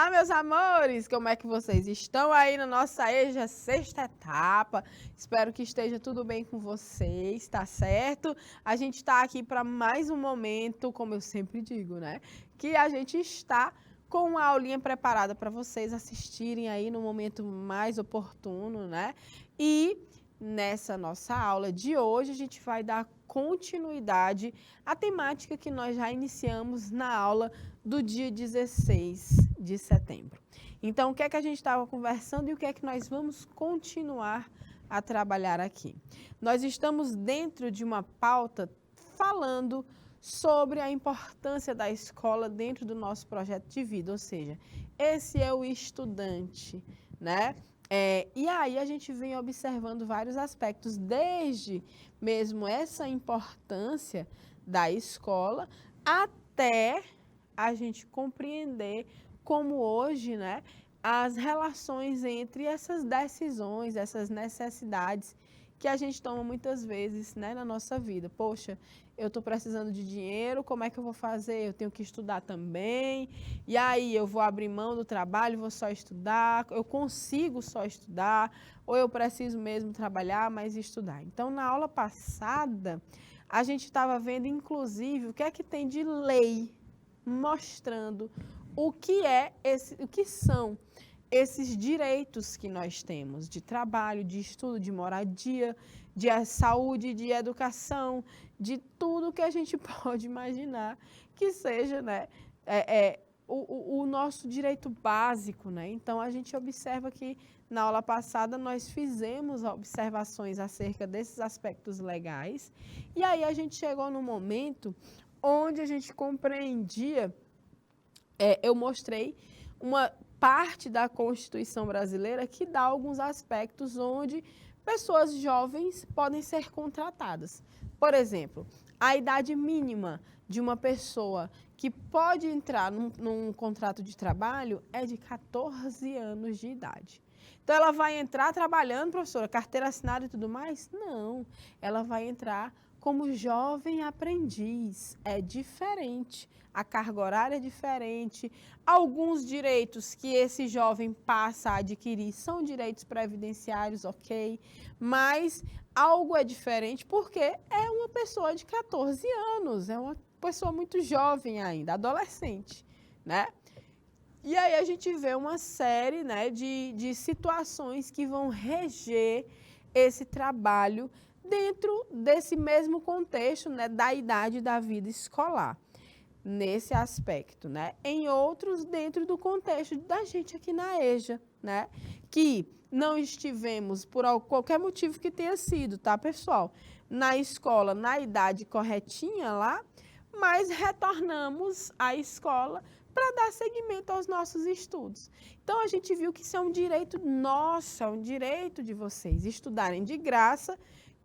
Olá, meus amores! Como é que vocês estão aí na nossa EJA sexta etapa? Espero que esteja tudo bem com vocês, tá certo? A gente está aqui para mais um momento, como eu sempre digo, né? Que a gente está com uma aulinha preparada para vocês assistirem aí no momento mais oportuno, né? E nessa nossa aula de hoje, a gente vai dar continuidade à temática que nós já iniciamos na aula do dia 16 de setembro. Então, o que é que a gente estava conversando e o que é que nós vamos continuar a trabalhar aqui? Nós estamos dentro de uma pauta falando sobre a importância da escola dentro do nosso projeto de vida, ou seja, esse é o estudante, né? E aí a gente vem observando vários aspectos, desde mesmo essa importância da escola até a gente compreender como hoje, né, as relações entre essas decisões, essas necessidades que a gente toma muitas vezes, né, na nossa vida. Poxa, eu estou precisando de dinheiro, como é que eu vou fazer? Eu tenho que estudar também, e aí eu vou abrir mão do trabalho, vou só estudar, eu consigo só estudar, ou eu preciso mesmo trabalhar, mas estudar. Então, na aula passada, a gente estava vendo, inclusive, o que é que tem de lei mostrando o que são esses direitos que nós temos de trabalho, de estudo, de moradia, de saúde, de educação, de tudo que a gente pode imaginar que seja, né, o nosso direito básico, né? Então, a gente observa que na aula passada nós fizemos observações acerca desses aspectos legais e aí a gente chegou no momento onde a gente compreendia, eu mostrei uma parte da Constituição brasileira que dá alguns aspectos onde pessoas jovens podem ser contratadas. Por exemplo, a idade mínima de uma pessoa que pode entrar num contrato de trabalho é de 14 anos de idade. Então, ela vai entrar trabalhando, professora, carteira assinada e tudo mais? Não, ela vai entrar como jovem aprendiz, é diferente, a carga horária é diferente, alguns direitos que esse jovem passa a adquirir são direitos previdenciários, ok, mas algo é diferente porque é uma pessoa de 14 anos, é uma pessoa muito jovem ainda, adolescente, né? E aí a gente vê uma série, né, de situações que vão reger esse trabalho dentro desse mesmo contexto, né, da idade da vida escolar, nesse aspecto, né? Em outros, dentro do contexto da gente aqui na EJA, né? Que não estivemos, por qualquer motivo que tenha sido, tá, pessoal? Na escola, na idade corretinha lá, mas retornamos à escola para dar seguimento aos nossos estudos. Então, a gente viu que isso é um direito nosso, é um direito de vocês estudarem de graça,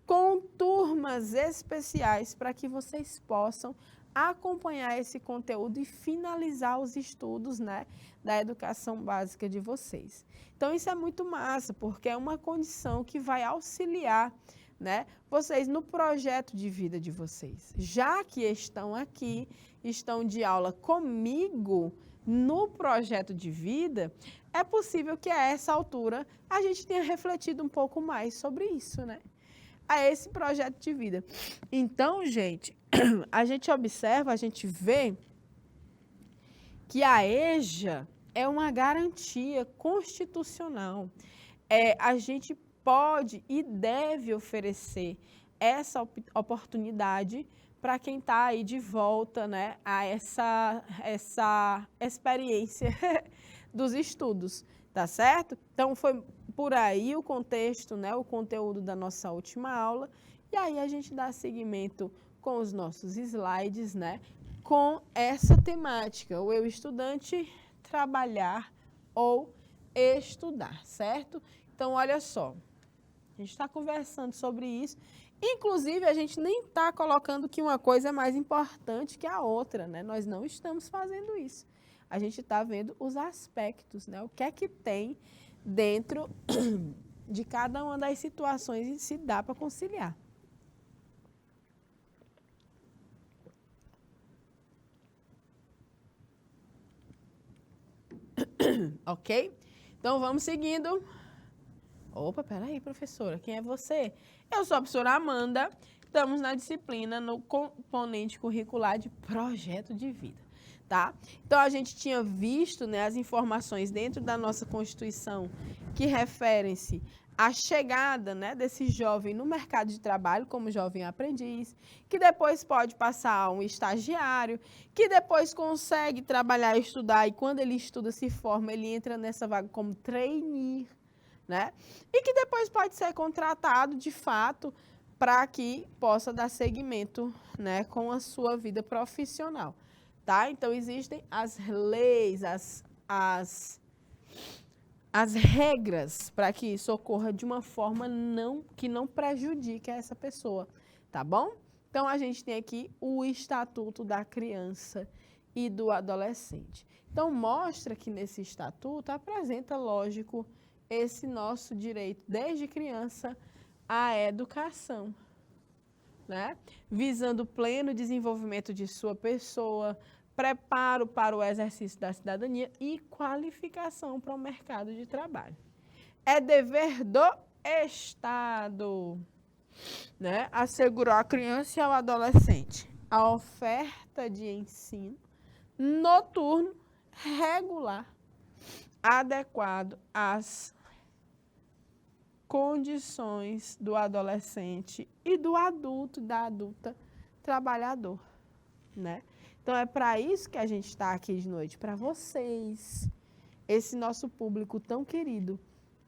com turmas especiais para que vocês possam acompanhar esse conteúdo e finalizar os estudos, né, da educação básica de vocês. Então, isso é muito massa, porque é uma condição que vai auxiliar, né, vocês no projeto de vida de vocês. Já que estão aqui, estão de aula comigo no projeto de vida, é possível que a essa altura a gente tenha refletido um pouco mais sobre isso, né? A esse projeto de vida. Então, gente, a gente observa, a gente vê que a EJA é uma garantia constitucional. A gente pode e deve oferecer essa oportunidade para quem está aí de volta, né, a essa experiência dos estudos, tá certo? Então, foi por aí o contexto, né, o conteúdo da nossa última aula, e aí a gente dá seguimento com os nossos slides, né, com essa temática, o eu estudante trabalhar ou estudar, certo? Então, olha só, a gente está conversando sobre isso, inclusive a gente nem está colocando que uma coisa é mais importante que a outra, né? Nós não estamos fazendo isso. A gente está vendo os aspectos, né? O que é que tem dentro de cada uma das situações e se dá para conciliar. Ok? Então, vamos seguindo. Opa, peraí, professora, quem é você? Eu sou a professora Amanda, estamos na disciplina no componente curricular de projeto de vida, tá? Então, a gente tinha visto, né, as informações dentro da nossa Constituição que referem-se à chegada, né, desse jovem no mercado de trabalho como jovem aprendiz, que depois pode passar a um estagiário, que depois consegue trabalhar e estudar, e quando ele estuda, se forma, ele entra nessa vaga como trainee, né? E que depois pode ser contratado, de fato, para que possa dar seguimento, né, com a sua vida profissional, tá? Então, existem as leis, as regras para que isso ocorra de uma forma que não prejudique essa pessoa, tá bom? Então, a gente tem aqui o Estatuto da Criança e do Adolescente. Então, mostra que nesse estatuto apresenta, lógico, esse nosso direito desde criança à educação, né? Visando o pleno desenvolvimento de sua pessoa, preparo para o exercício da cidadania e qualificação para o mercado de trabalho. É dever do Estado, né, assegurar à criança e ao adolescente a oferta de ensino noturno regular, adequado às condições do adolescente e do adulto, da adulta trabalhador, né? Então, é para isso que a gente está aqui de noite, para vocês, esse nosso público tão querido,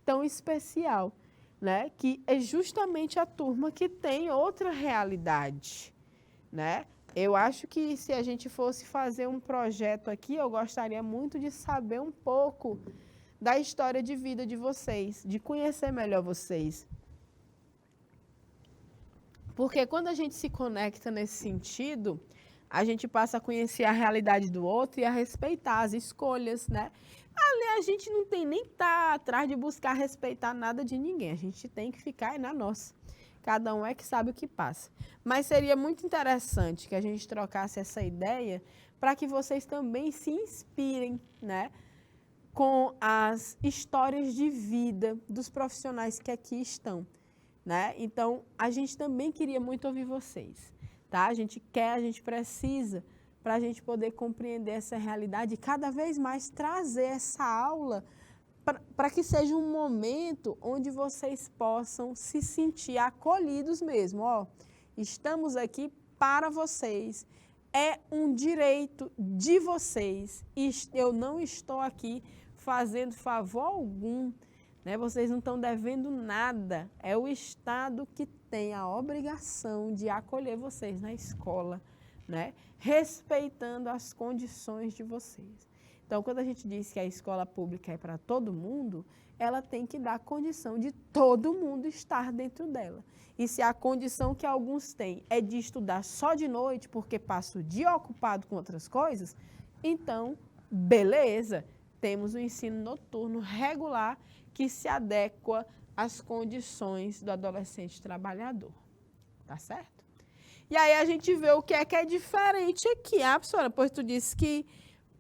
tão especial, né? Que é justamente a turma que tem outra realidade, né? Eu acho que se a gente fosse fazer um projeto aqui, eu gostaria muito de saber um pouco da história de vida de vocês, de conhecer melhor vocês. Porque quando a gente se conecta nesse sentido, a gente passa a conhecer a realidade do outro e a respeitar as escolhas, né? Ali a gente não tem nem que estar atrás de buscar respeitar nada de ninguém, a gente tem que ficar aí na nossa. Cada um é que sabe o que passa. Mas seria muito interessante que a gente trocasse essa ideia para que vocês também se inspirem, né, com as histórias de vida dos profissionais que aqui estão, né? Então, a gente também queria muito ouvir vocês, tá? A gente precisa, para a gente poder compreender essa realidade e cada vez mais trazer essa aula para que seja um momento onde vocês possam se sentir acolhidos mesmo. Ó, estamos aqui para vocês, é um direito de vocês e eu não estou aqui fazendo favor algum, né? Vocês não estão devendo nada, é o Estado que tem a obrigação de acolher vocês na escola, né? Respeitando as condições de vocês. Então, quando a gente diz que a escola pública é para todo mundo, ela tem que dar condição de todo mundo estar dentro dela. E se a condição que alguns têm é de estudar só de noite, porque passa o dia ocupado com outras coisas, então, beleza, temos o ensino noturno regular que se adequa às condições do adolescente trabalhador. Tá certo? E aí a gente vê o que é diferente aqui. Ah, professora, pois tu disse que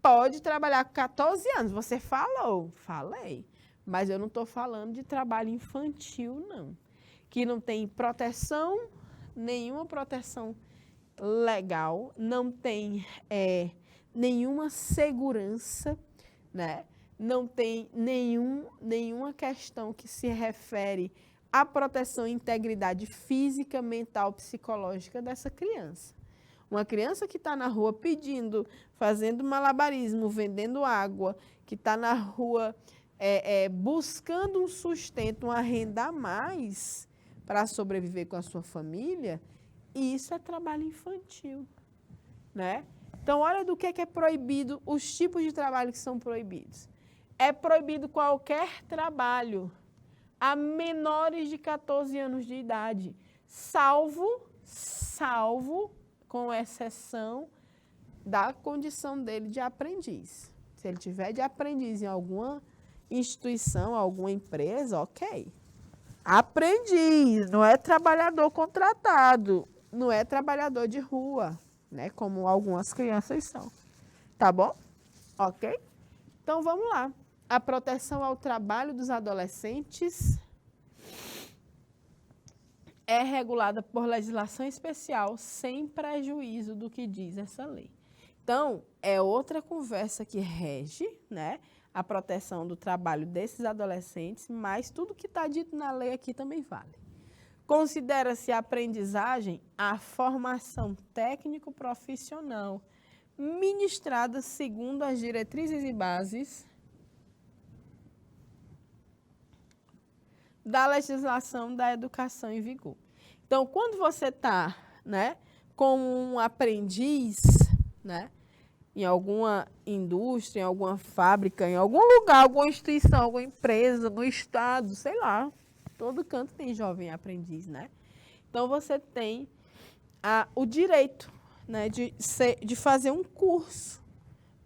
pode trabalhar com 14 anos. Você falou, falei. Mas eu não estou falando de trabalho infantil, não. Que não tem proteção, nenhuma proteção legal, não tem nenhuma segurança, né? Não tem nenhuma questão que se refere à proteção e integridade física, mental, psicológica dessa criança. Uma criança que está na rua pedindo, fazendo malabarismo, vendendo água, que está na rua buscando um sustento, uma renda a mais para sobreviver com a sua família, isso é trabalho infantil, né? Então, olha do que é proibido, os tipos de trabalho que são proibidos. É proibido qualquer trabalho a menores de 14 anos de idade, salvo, com exceção da condição dele de aprendiz. Se ele tiver de aprendiz em alguma instituição, alguma empresa, ok. Aprendiz, não é trabalhador contratado, não é trabalhador de rua, né, como algumas crianças são. Tá bom? Ok? Então, vamos lá. A proteção ao trabalho dos adolescentes é regulada por legislação especial, sem prejuízo do que diz essa lei. Então, é outra conversa que rege, né, a proteção do trabalho desses adolescentes, mas tudo que está dito na lei aqui também vale. Considera-se a aprendizagem a formação técnico-profissional ministrada segundo as diretrizes e bases da legislação da educação em vigor. Então, quando você está, né, como um aprendiz, né, em alguma indústria, em alguma fábrica, em algum lugar, alguma instituição, alguma empresa, no estado, sei lá, todo canto tem jovem aprendiz, né? Então, você tem o direito, né, de fazer um curso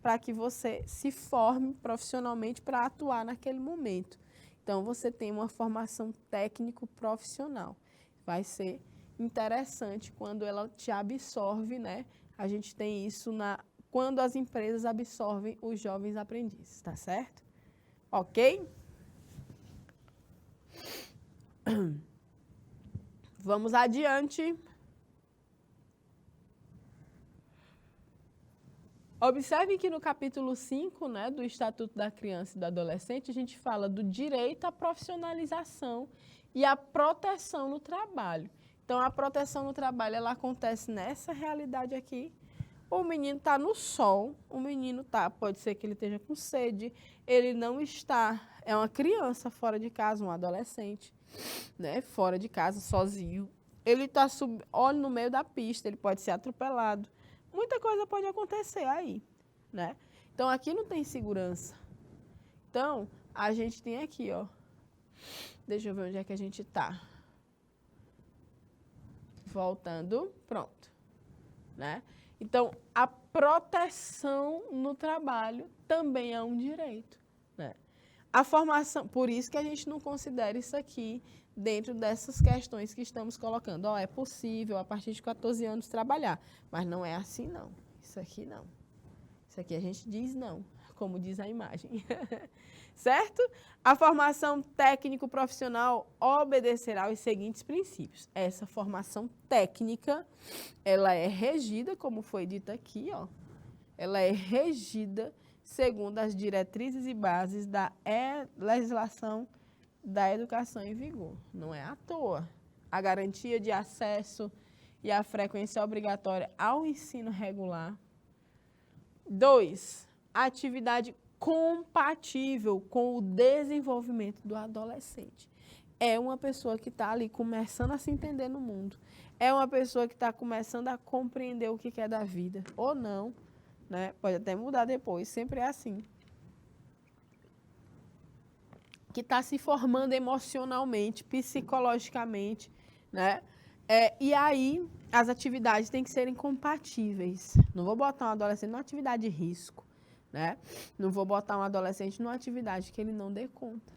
para que você se forme profissionalmente para atuar naquele momento. Então, você tem uma formação técnico-profissional. Vai ser interessante quando ela te absorve, né? A gente tem isso quando as empresas absorvem os jovens aprendizes, tá certo? Ok? Vamos adiante. Observem que no capítulo 5, né, do Estatuto da Criança e do Adolescente, a gente fala do direito à profissionalização e à proteção no trabalho. Então, a proteção no trabalho, ela acontece nessa realidade aqui. O menino está no sol, o menino pode ser que ele esteja com sede, ele não está, é uma criança fora de casa, um adolescente, né, fora de casa, sozinho. Ele está, olha, no meio da pista, ele pode ser atropelado. Muita coisa pode acontecer aí, né? Então, aqui não tem segurança. Então, a gente tem aqui, ó. Deixa eu ver onde é que a gente está. Voltando, pronto, né? Então, a proteção no trabalho também é um direito, né? A formação, por isso que a gente não considera isso aqui dentro dessas questões que estamos colocando. Ó, é possível, a partir de 14 anos, trabalhar, mas não é assim, não. Isso aqui não. Isso aqui a gente diz não, como diz a imagem. Certo? A formação técnico-profissional obedecerá aos seguintes princípios. Essa formação técnica, ela é regida, como foi dito aqui, ó. Ela é regida segundo as diretrizes e bases da legislação da educação em vigor. Não é à toa. A garantia de acesso e a frequência obrigatória ao ensino regular. 2. Atividade compatível com o desenvolvimento do adolescente. É uma pessoa que está ali começando a se entender no mundo. É uma pessoa que está começando a compreender o que quer da vida. Ou não, né? Pode até mudar depois, sempre é assim. Que está se formando emocionalmente, psicologicamente, né? E aí, as atividades têm que serem compatíveis. Não vou botar um adolescente numa atividade de risco, né? Não vou botar um adolescente numa atividade que ele não dê conta.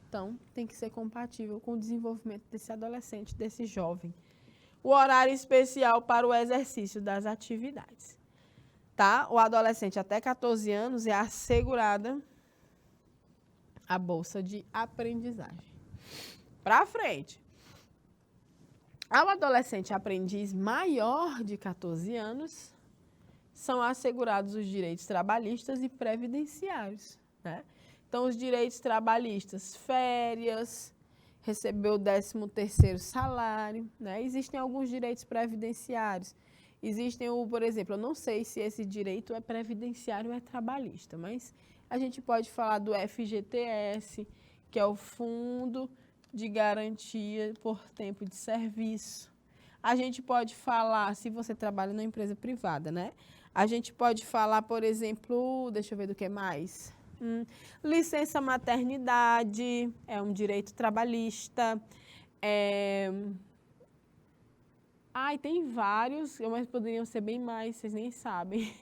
Então, tem que ser compatível com o desenvolvimento desse adolescente, desse jovem. O horário especial para o exercício das atividades. Tá? O adolescente até 14 anos é assegurada a bolsa de aprendizagem. Para frente. Ao adolescente aprendiz maior de 14 anos, são assegurados os direitos trabalhistas e previdenciários, né? Então, os direitos trabalhistas, férias, receber o 13º salário, né? Existem alguns direitos previdenciários. Existem, por exemplo, eu não sei se esse direito é previdenciário ou é trabalhista, mas a gente pode falar do FGTS, que é o Fundo de Garantia por Tempo de Serviço. A gente pode falar, se você trabalha numa empresa privada, né? A gente pode falar, por exemplo, deixa eu ver do que mais. Licença maternidade, é um direito trabalhista. Ai, tem vários, mas poderiam ser bem mais, vocês nem sabem.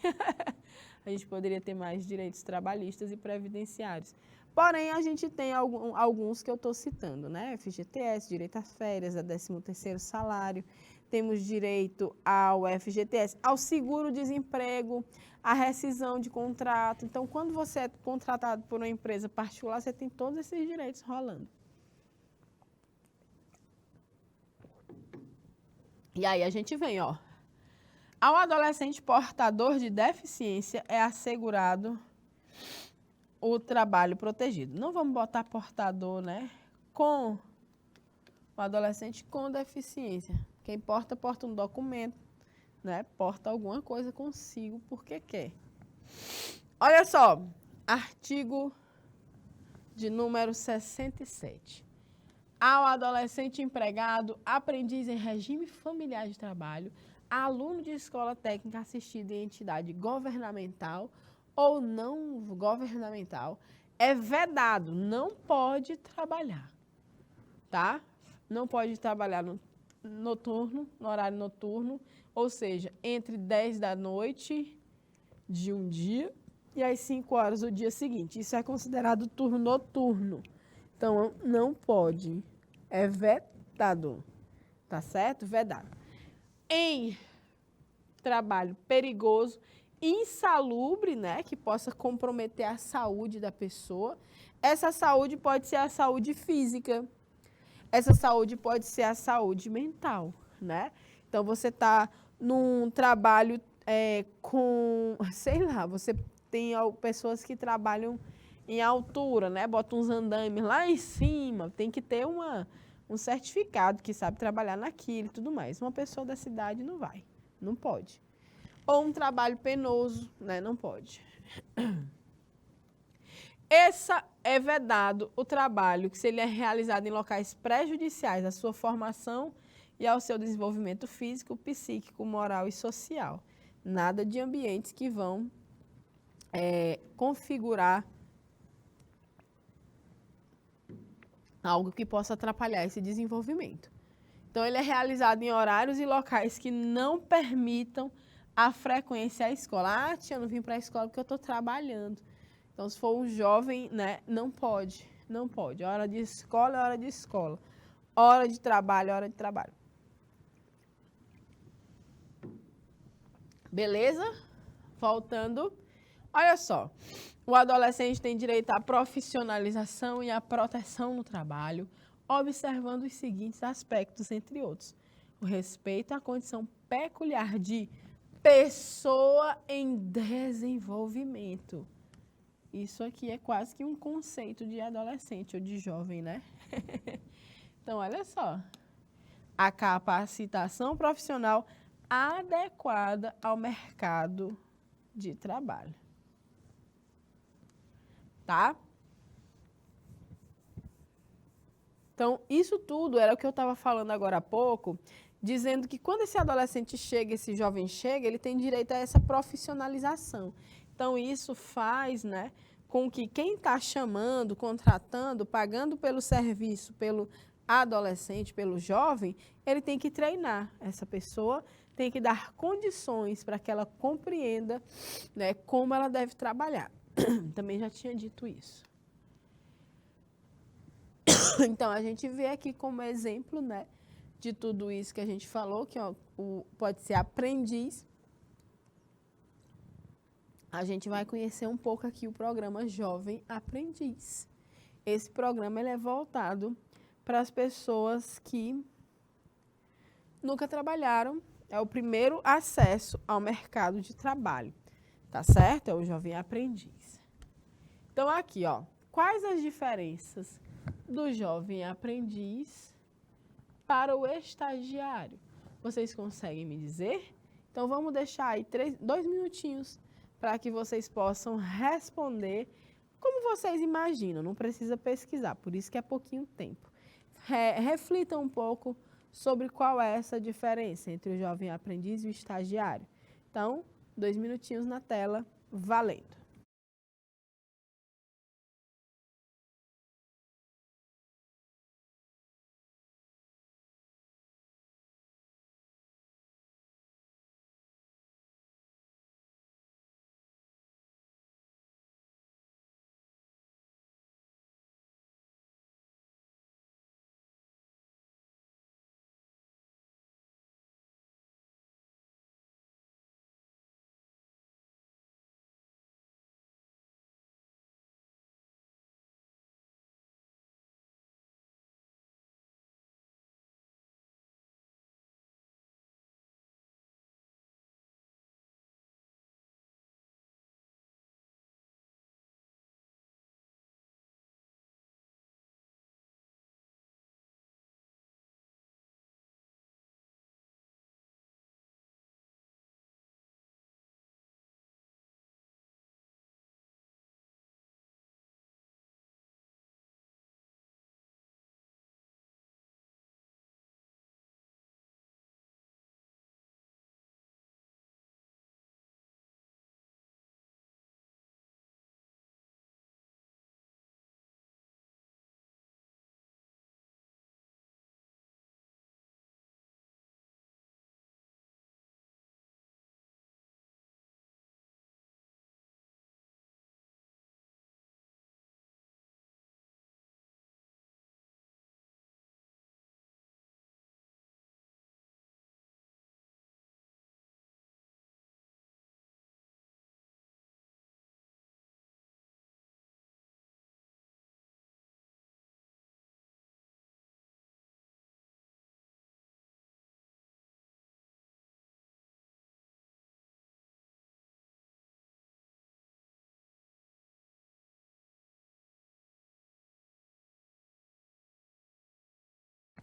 A gente poderia ter mais direitos trabalhistas e previdenciários. Porém, a gente tem alguns que eu estou citando, né? FGTS, direito às férias, a 13º salário. temos direito ao FGTS, ao seguro-desemprego, à rescisão de contrato. Então, quando você é contratado por uma empresa particular, você tem todos esses direitos rolando. E aí a gente vem, ó. Ao adolescente portador de deficiência é assegurado o trabalho protegido. Não vamos botar portador, né? Com o adolescente com deficiência. Quem porta, porta um documento, né? Porta alguma coisa consigo porque quer. Olha só, artigo de número 67. Ao adolescente empregado, aprendiz em regime familiar de trabalho, aluno de escola técnica assistida em entidade governamental ou não governamental, é vedado, não pode trabalhar, tá? Não pode trabalhar no horário noturno, ou seja, entre 10 da noite de um dia e às 5 horas do dia seguinte. Isso é considerado turno noturno. Então, não pode. É vedado. Tá certo? Vedado. Em trabalho perigoso, insalubre, né? Que possa comprometer a saúde da pessoa. Essa saúde pode ser a saúde física. Essa saúde pode ser a saúde mental, né? Então, você está num trabalho com, sei lá, você tem pessoas que trabalham em altura, né? Bota uns andames lá em cima, tem que ter um certificado que sabe trabalhar naquilo e tudo mais. Uma pessoa da cidade não vai, não pode. Ou um trabalho penoso, né? Não pode. Essa é vedado o trabalho que se ele é realizado em locais prejudiciais à sua formação e ao seu desenvolvimento físico, psíquico, moral e social. Nada de ambientes que vão configurar algo que possa atrapalhar esse desenvolvimento. Então, ele é realizado em horários e locais que não permitam a frequência à escola. Ah, tia, eu não vim para a escola porque eu estou trabalhando. Então, se for um jovem, né, não pode, não pode. Hora de escola é hora de escola. Hora de trabalho é hora de trabalho. Beleza? Voltando. Olha só, o adolescente tem direito à profissionalização e à proteção no trabalho, observando os seguintes aspectos, entre outros. O respeito à condição peculiar de pessoa em desenvolvimento. Isso aqui é quase que um conceito de adolescente ou de jovem, né? Então, olha só. A capacitação profissional adequada ao mercado de trabalho. Tá? Então, isso tudo era o que eu estava falando agora há pouco, dizendo que quando esse adolescente chega, esse jovem chega, ele tem direito a essa profissionalização. Então, isso faz, né, com que quem está chamando, contratando, pagando pelo serviço, pelo adolescente, pelo jovem, ele tem que treinar essa pessoa, tem que dar condições para que ela compreenda, né, como ela deve trabalhar. Também já tinha dito isso. Então, a gente vê aqui como exemplo, né, de tudo isso que a gente falou, que ó, pode ser aprendiz. A gente vai conhecer um pouco aqui o programa Jovem Aprendiz. Esse programa ele é voltado para as pessoas que nunca trabalharam. É o primeiro acesso ao mercado de trabalho, tá certo? É o Jovem Aprendiz. Então, aqui, ó, quais as diferenças do jovem aprendiz para o estagiário? Vocês conseguem me dizer? Então, vamos deixar aí 2 minutinhos para que vocês possam responder como vocês imaginam. Não precisa pesquisar, por isso que é pouquinho tempo. Reflitam um pouco sobre qual é essa diferença entre o jovem aprendiz e o estagiário. Então, 2 minutinhos na tela, valendo!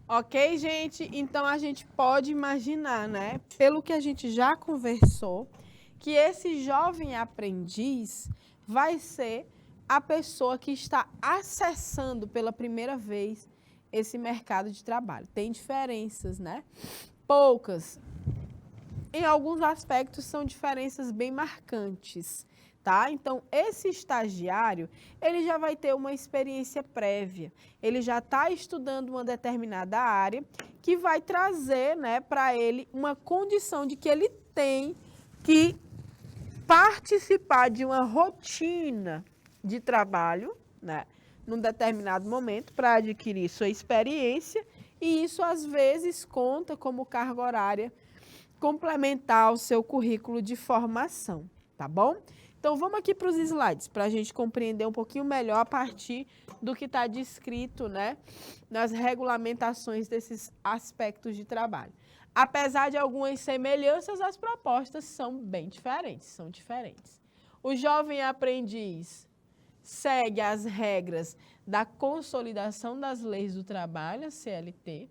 Ok, gente? Então a gente pode imaginar, né? Pelo que a gente já conversou, que esse jovem aprendiz vai ser a pessoa que está acessando pela primeira vez esse mercado de trabalho. Tem diferenças, né? Poucas. Em alguns aspectos são diferenças bem marcantes, tá? Então, esse estagiário, ele já vai ter uma experiência prévia, ele já está estudando uma determinada área que vai trazer, né, para ele uma condição de que ele tem que participar de uma rotina de trabalho, né, num determinado momento para adquirir sua experiência, e isso às vezes conta como carga horária complementar o seu currículo de formação, tá bom? Então, vamos aqui para os slides, para a gente compreender um pouquinho melhor a partir do que está descrito, né, nas regulamentações desses aspectos de trabalho. Apesar de algumas semelhanças, as propostas são bem diferentes, são diferentes. O jovem aprendiz segue as regras da Consolidação das Leis do Trabalho, a CLT.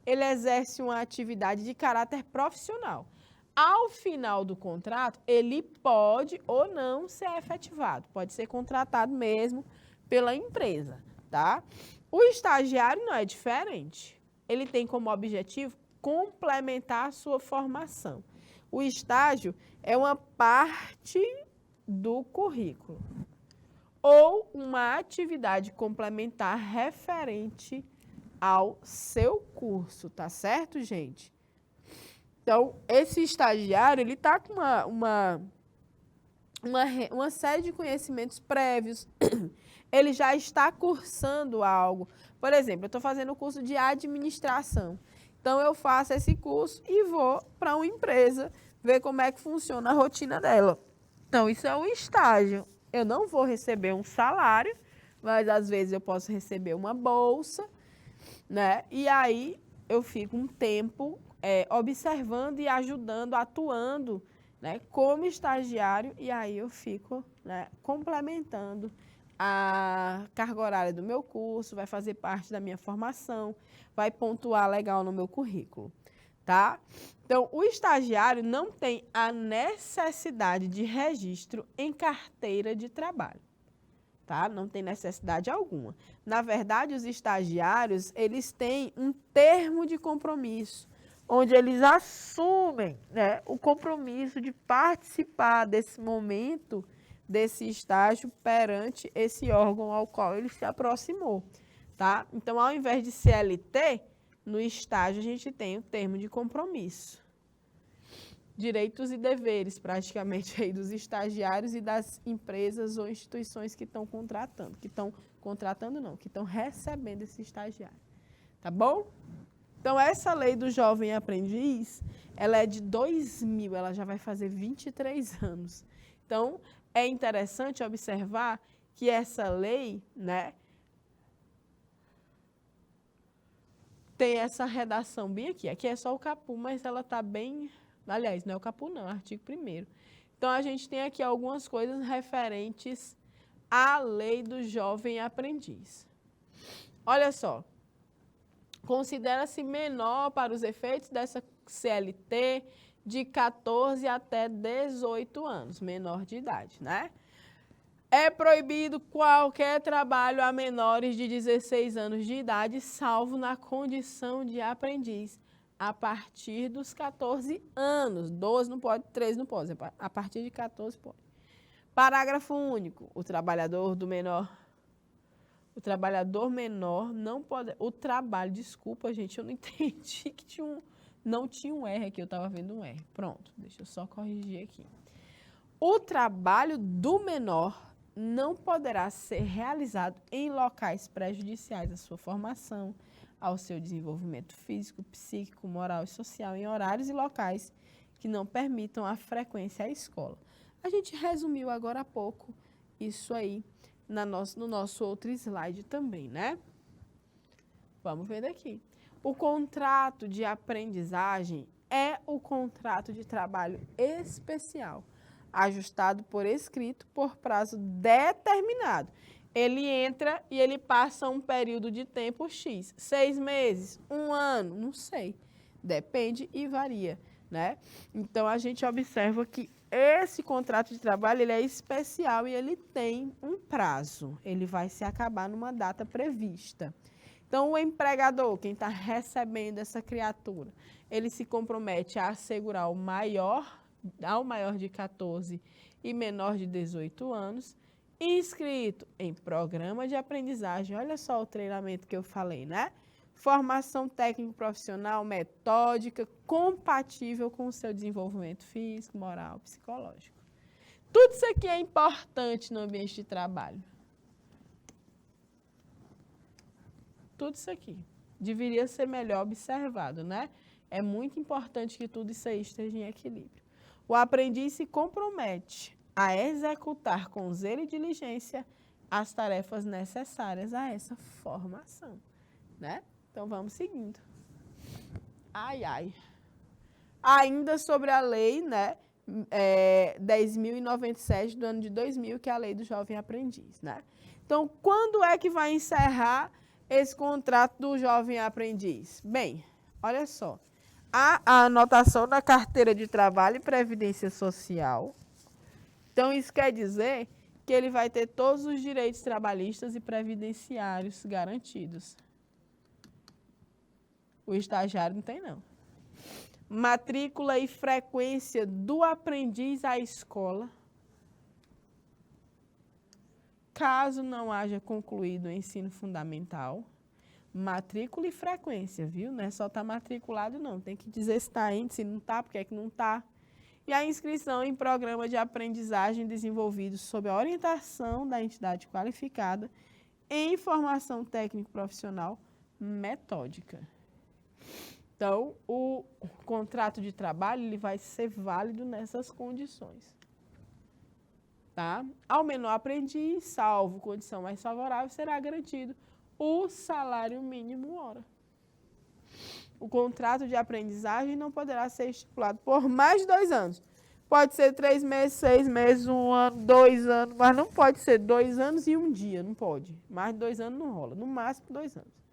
Ele exerce uma atividade de caráter profissional. Ao final do contrato, ele pode ou não ser efetivado, pode ser contratado mesmo pela empresa, tá? O estagiário não é diferente. Ele tem como objetivo complementar a sua formação. O estágio é uma parte do currículo ou uma atividade complementar referente ao seu curso, tá certo, gente? Então, esse estagiário, ele está com uma série de conhecimentos prévios, ele já está cursando algo. Por exemplo, eu estou fazendo o curso de administração. Então, eu faço esse curso e vou para uma empresa ver como é que funciona a rotina dela. Então, isso é um estágio. Eu não vou receber um salário, mas às vezes eu posso receber uma bolsa, né? E aí eu fico um tempo observando e ajudando, atuando, né, como estagiário, e aí eu fico, né, complementando a carga horária do meu curso, vai fazer parte da minha formação, vai pontuar legal no meu currículo, tá? Então, o estagiário não tem a necessidade de registro em carteira de trabalho, tá? Não tem necessidade alguma. Na verdade, os estagiários, eles têm um termo de compromisso, onde eles assumem, né, o compromisso de participar desse momento, desse estágio perante esse órgão ao qual ele se aproximou, tá? Então, ao invés de CLT, no estágio a gente tem o termo de compromisso. Direitos e deveres, praticamente, aí dos estagiários e das empresas ou instituições que estão contratando, que estão recebendo esse estagiário, tá bom? Então, essa lei do jovem aprendiz, ela é de 2000, ela já vai fazer 23 anos. Então, é interessante observar que essa lei, né, tem essa redação bem aqui. Aqui é só o caput, mas ela está bem... Aliás, não é o caput não, é o artigo 1º. Então, a gente tem aqui algumas coisas referentes à lei do jovem aprendiz. Olha só. Considera-se menor para os efeitos dessa CLT de 14 até 18 anos, menor de idade, né? É proibido qualquer trabalho a menores de 16 anos de idade, salvo na condição de aprendiz, a partir dos 14 anos. 12 não pode, 13 não pode, a partir de 14 pode. Parágrafo único, o trabalhador menor não pode... Desculpa, gente, eu não entendi que não tinha um R aqui, eu estava vendo um R. Pronto, deixa eu só corrigir aqui. O trabalho do menor não poderá ser realizado em locais prejudiciais à sua formação, ao seu desenvolvimento físico, psíquico, moral e social, em horários e locais que não permitam a frequência à escola. A gente resumiu agora há pouco isso aí no nosso outro slide também, né? Vamos ver daqui. O contrato de aprendizagem é o contrato de trabalho especial, ajustado por escrito por prazo determinado. Ele entra e ele passa um período de tempo X. 6 meses, 1 ano, não sei. Depende e varia, né? Então, a gente observa que esse contrato de trabalho ele é especial e ele tem um prazo. Ele vai se acabar numa data prevista. Então, o empregador, quem está recebendo essa criatura, ele se compromete a assegurar ao maior de 14 e menor de 18 anos, inscrito em programa de aprendizagem. Olha só o treinamento que eu falei, né? Formação técnico-profissional, metódica, compatível com o seu desenvolvimento físico, moral, psicológico. Tudo isso aqui é importante no ambiente de trabalho. Tudo isso aqui deveria ser melhor observado, né? É muito importante que tudo isso aí esteja em equilíbrio. O aprendiz se compromete a executar com zelo e diligência as tarefas necessárias a essa formação, né? Então, vamos seguindo. Ai, ai. Ainda sobre a lei, né? 10.097 do ano de 2000, que é a lei do jovem aprendiz, né? Então, quando é que vai encerrar esse contrato do jovem aprendiz? Bem, olha só. Há a anotação na carteira de trabalho e previdência social. Então, isso quer dizer que ele vai ter todos os direitos trabalhistas e previdenciários garantidos. O estagiário não tem, não. Matrícula e frequência do aprendiz à escola. Caso não haja concluído o ensino fundamental. Matrícula e frequência, viu? Não é só estar matriculado, não. Tem que dizer se está indo, se não está, porque é que não está. E a inscrição em programa de aprendizagem desenvolvido sob a orientação da entidade qualificada em formação técnico-profissional metódica. Então, o contrato de trabalho ele vai ser válido nessas condições. Tá? Ao menor aprendiz, salvo condição mais favorável, será garantido o salário mínimo hora. O contrato de aprendizagem não poderá ser estipulado por mais de 2 anos. Pode ser 3 meses, 6 meses, 1 ano, 2 anos, mas não pode ser 2 anos e 1 dia, não pode. Mais de 2 anos não rola, no máximo 2 anos.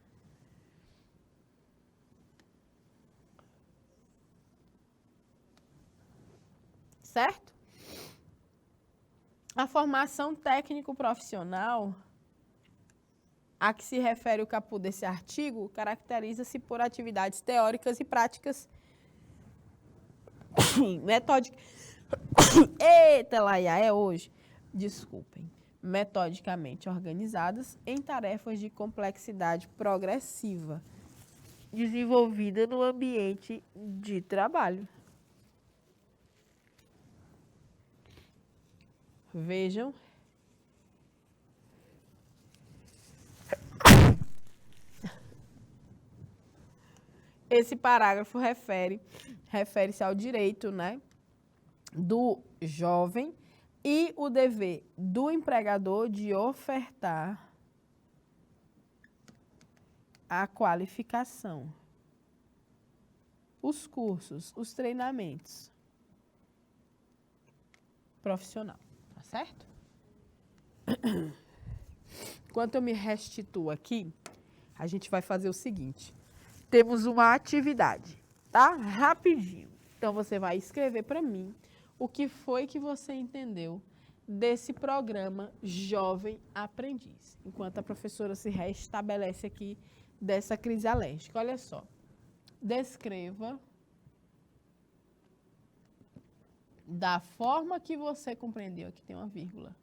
Certo? A formação técnico-profissional a que se refere o caput desse artigo caracteriza-se por atividades teóricas e práticas metódicas. Eita, Laia, é hoje. Desculpem. Metodicamente organizadas em tarefas de complexidade progressiva, desenvolvida no ambiente de trabalho. Vejam. Esse parágrafo refere-se ao direito, né, do jovem e o dever do empregador de ofertar a qualificação, os cursos, os treinamentos profissional, tá certo? Enquanto eu me restituo aqui, a gente vai fazer o seguinte. Temos uma atividade, tá? Rapidinho. Então, você vai escrever para mim o que foi que você entendeu desse programa Jovem Aprendiz, enquanto a professora se restabelece aqui dessa crise alérgica. Olha só. Descreva da forma que você compreendeu. Aqui tem uma vírgula.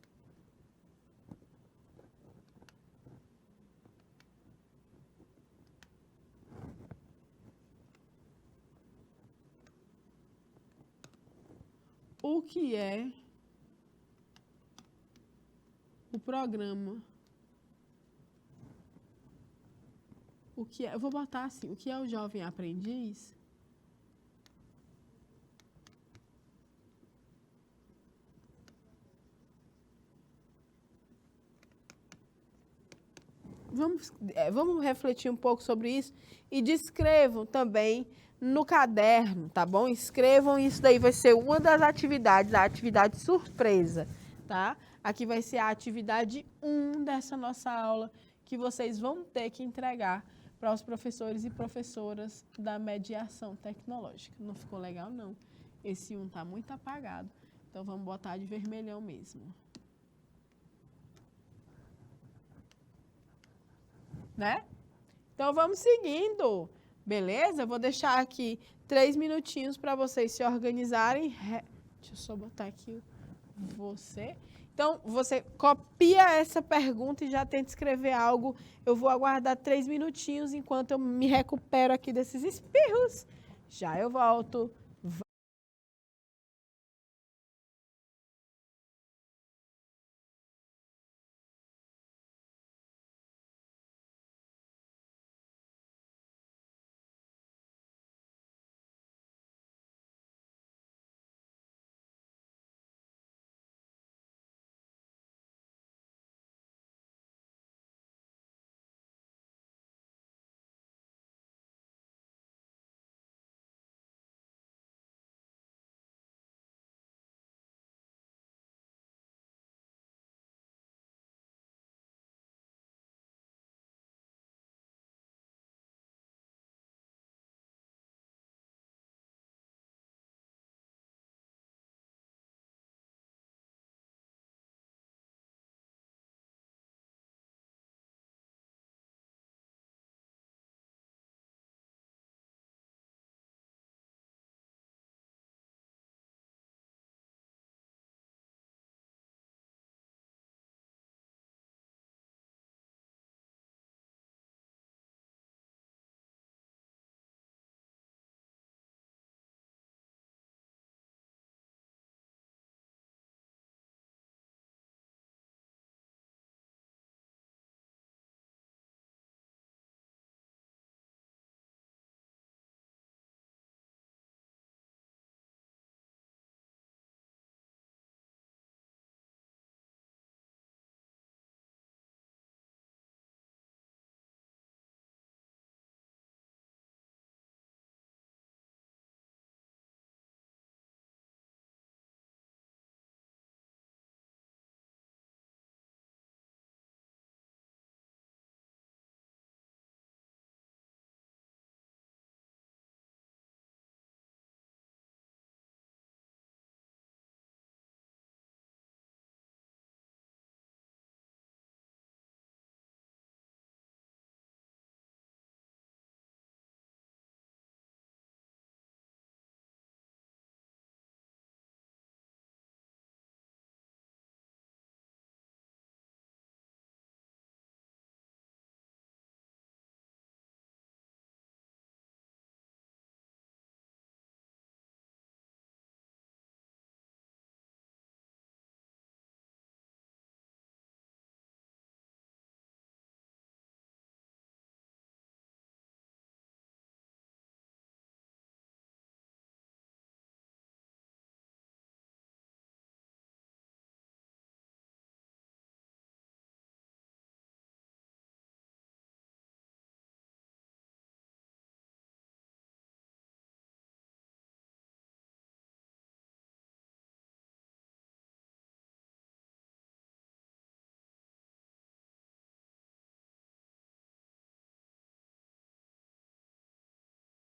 O que é o programa? O que é? Eu vou botar assim, o que é o Jovem Aprendiz? Vamos refletir um pouco sobre isso e descrevam também no caderno, tá bom? Escrevam isso daí, vai ser uma das atividades, a atividade surpresa, tá? Aqui vai ser a atividade 1 dessa nossa aula, que vocês vão ter que entregar para os professores e professoras da mediação tecnológica. Não ficou legal, não. Esse 1 está muito apagado, então vamos botar de vermelhão mesmo. Né? Então, vamos seguindo, beleza? Eu vou deixar aqui 3 minutinhos para vocês se organizarem. Deixa eu só botar aqui você. Então, você copia essa pergunta e já tenta escrever algo. Eu vou aguardar 3 minutinhos enquanto eu me recupero aqui desses espirros. Já eu volto.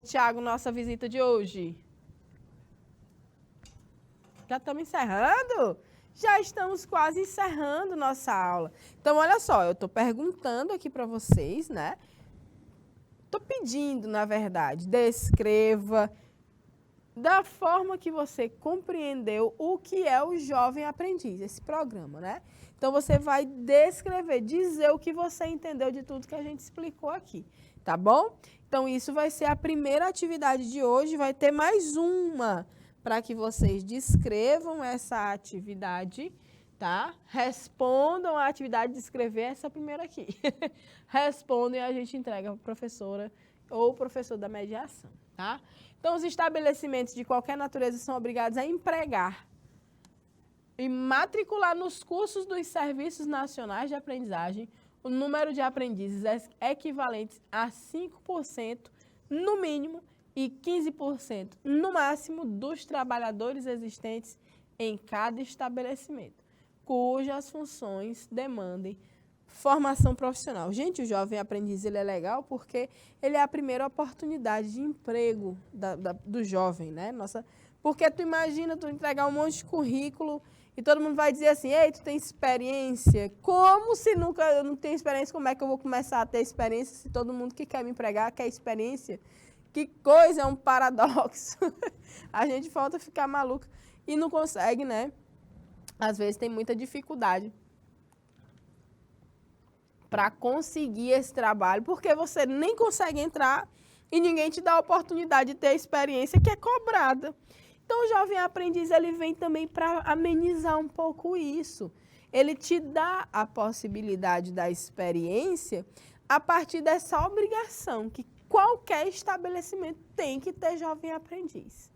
Tiago, nossa visita de hoje. Já estamos encerrando? Já estamos quase encerrando nossa aula. Então, olha só, eu estou perguntando aqui para vocês, né? Estou pedindo, na verdade, descreva da forma que você compreendeu o que é o Jovem Aprendiz, esse programa, né? Então, você vai descrever, dizer o que você entendeu de tudo que a gente explicou aqui, tá bom? Então, isso vai ser a primeira atividade de hoje, vai ter mais uma para que vocês descrevam essa atividade, tá? Respondam a atividade de escrever essa primeira aqui. Respondem e a gente entrega para a professora ou professor da mediação, tá? Então, os estabelecimentos de qualquer natureza são obrigados a empregar e matricular nos cursos dos Serviços Nacionais de Aprendizagem o número de aprendizes equivalentes a 5% no mínimo e 15% no máximo dos trabalhadores existentes em cada estabelecimento. cujas funções demandem formação profissional. Gente, o jovem aprendiz ele é legal porque ele é a primeira oportunidade de emprego do jovem, né? Porque tu imagina tu entregar um monte de currículo e todo mundo vai dizer assim, ei, tu tem experiência? Como se eu não tenho experiência, como é que eu vou começar a ter experiência se todo mundo que quer me empregar quer experiência? Que coisa, é um paradoxo. A gente falta ficar maluca e não consegue, né? Às vezes tem muita dificuldade para conseguir esse trabalho, porque você nem consegue entrar e ninguém te dá a oportunidade de ter a experiência que é cobrada. Então, o jovem aprendiz ele vem também para amenizar um pouco isso. Ele te dá a possibilidade da experiência a partir dessa obrigação que qualquer estabelecimento tem que ter jovem aprendiz.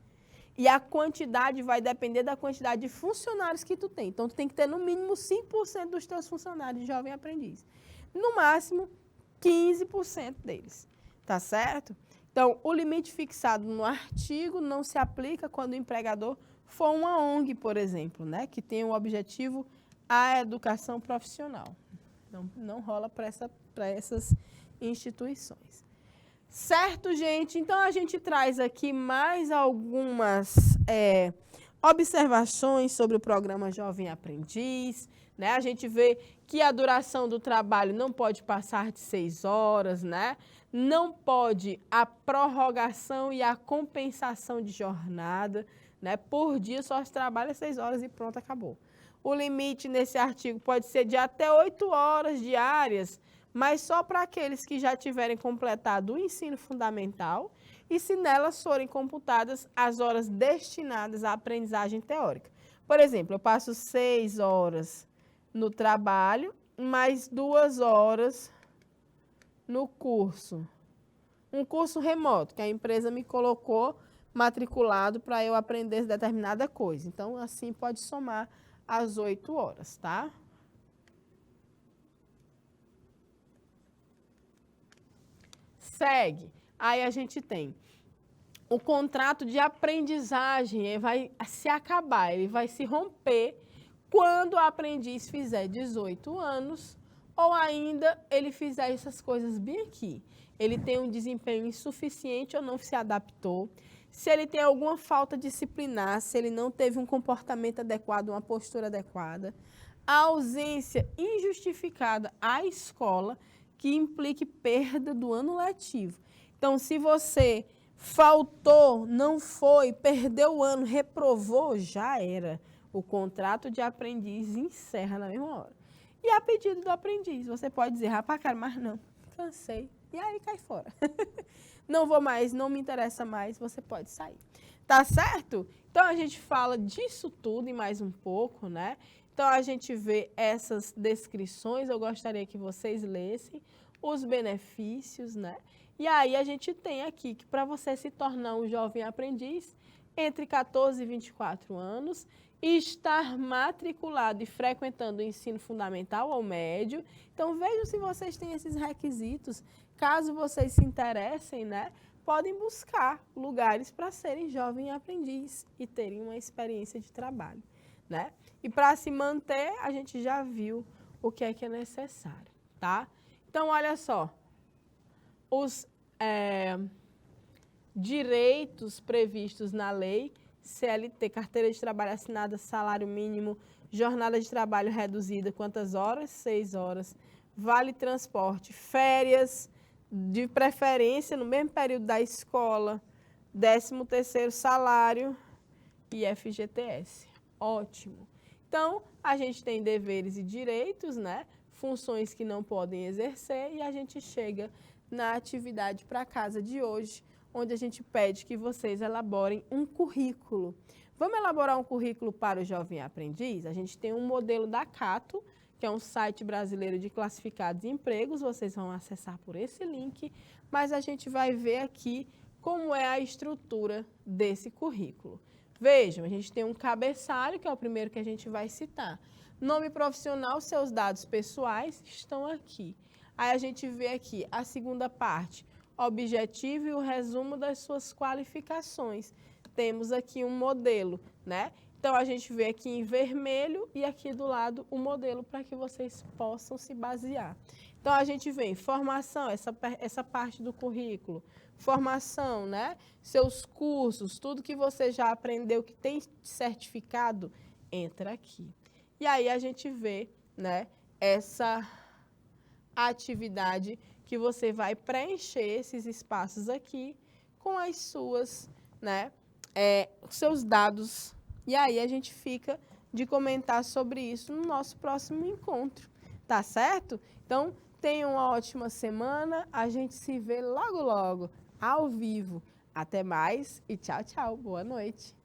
E a quantidade vai depender da quantidade de funcionários que tu tem. Então, tu tem que ter no mínimo 5% dos teus funcionários de jovem aprendiz. No máximo, 15% deles. Tá certo? Então, o limite fixado no artigo não se aplica quando o empregador for uma ONG, por exemplo, né? Que tem o objetivo a educação profissional. Não rola para essas instituições. Certo, gente? Então, a gente traz aqui mais algumas observações sobre o programa Jovem Aprendiz, né? A gente vê que a duração do trabalho não pode passar de 6 horas, né? Não pode a prorrogação e a compensação de jornada, né? Por dia só se trabalha 6 horas e pronto, acabou. O limite nesse artigo pode ser de até 8 horas diárias, mas só para aqueles que já tiverem completado o ensino fundamental e se nelas forem computadas as horas destinadas à aprendizagem teórica. Por exemplo, eu passo 6 horas no trabalho, mais 2 horas no curso. Um curso remoto, que a empresa me colocou matriculado para eu aprender determinada coisa. Então, assim, pode somar as 8 horas, tá? Segue. Aí a gente tem o contrato de aprendizagem, ele vai se acabar, ele vai se romper quando o aprendiz fizer 18 anos ou ainda ele fizer essas coisas bem aqui. Ele tem um desempenho insuficiente ou não se adaptou, se ele tem alguma falta disciplinar, se ele não teve um comportamento adequado, uma postura adequada, a ausência injustificada à escola que implique perda do ano letivo. Então, se você faltou, não foi, perdeu o ano, reprovou, já era. O contrato de aprendiz encerra na mesma hora. E a pedido do aprendiz, você pode dizer, rapaz, cara, mas não, cansei. E aí cai fora. Não vou mais, não me interessa mais, você pode sair. Tá certo? Então, a gente fala disso tudo e mais um pouco, né? Então, a gente vê essas descrições, eu gostaria que vocês lessem os benefícios, né? E aí, a gente tem aqui que para você se tornar um jovem aprendiz, entre 14 e 24 anos, estar matriculado e frequentando o ensino fundamental ou médio. Então, vejam se vocês têm esses requisitos. Caso vocês se interessem, né? Podem buscar lugares para serem jovem aprendiz e terem uma experiência de trabalho, né? E para se manter, a gente já viu o que é necessário, tá? Então, olha só, os direitos previstos na lei, CLT, carteira de trabalho assinada, salário mínimo, jornada de trabalho reduzida, quantas horas? 6 horas, vale transporte, férias, de preferência no mesmo período da escola, 13º salário e FGTS. Ótimo. Então, a gente tem deveres e direitos, né? Funções que não podem exercer e a gente chega na atividade para casa de hoje, onde a gente pede que vocês elaborem um currículo. Vamos elaborar um currículo para o jovem aprendiz? A gente tem um modelo da Cato, que é um site brasileiro de classificados de empregos, vocês vão acessar por esse link, mas a gente vai ver aqui como é a estrutura desse currículo. Vejam, a gente tem um cabeçalho, que é o primeiro que a gente vai citar. Nome profissional, seus dados pessoais estão aqui. Aí a gente vê aqui a segunda parte, objetivo e o resumo das suas qualificações. Temos aqui um modelo, né? Então, a gente vê aqui em vermelho e aqui do lado o modelo para que vocês possam se basear. Então, a gente vê formação, essa parte do currículo, formação, né? Seus cursos, tudo que você já aprendeu que tem certificado, entra aqui. E aí a gente vê, né, essa atividade que você vai preencher esses espaços aqui com as suas, né, seus dados. E aí a gente fica de comentar sobre isso no nosso próximo encontro, tá certo? Então, tenha uma ótima semana, a gente se vê logo, logo, ao vivo. Até mais e tchau, tchau. Boa noite.